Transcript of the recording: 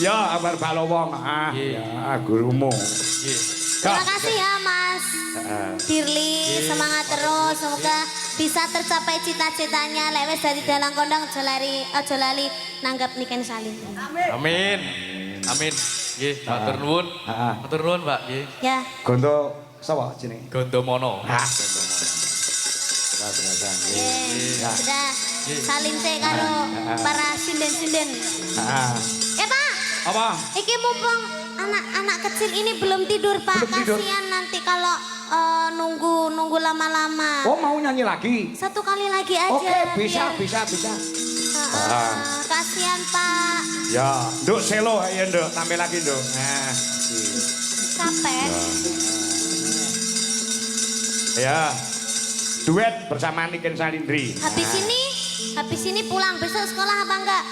Ya, Amar Balowong. Ya, gurumu. Terima kasih ya Mas Dirli, semangat terus, semoga bisa tercapai cita-citanya. Lewes dari dalang kondang aja lali nanggap Niken Salim. Amin. Amin. Nggih, matur nuwun. Matur nuwun, Pak. Nggih. Ya. Gondo sapa jenenge? Gondomono. Sudah saling teh karo para sinden-sinden. Pak. Apa? Iki mumpung anak-anak kecil ini belum tidur Pak. Kasihan nanti kalau nunggu lama-lama. Oh, mau nyanyi lagi? Satu kali lagi aja. Oke, bisa. Kasihan Pak. Ya, Nduk selo ya Nduk, tampil lagi Nduk. Nah. Capek. Ya. Duet bersama Niken Salindri. Habis ini pulang besok sekolah apa enggak?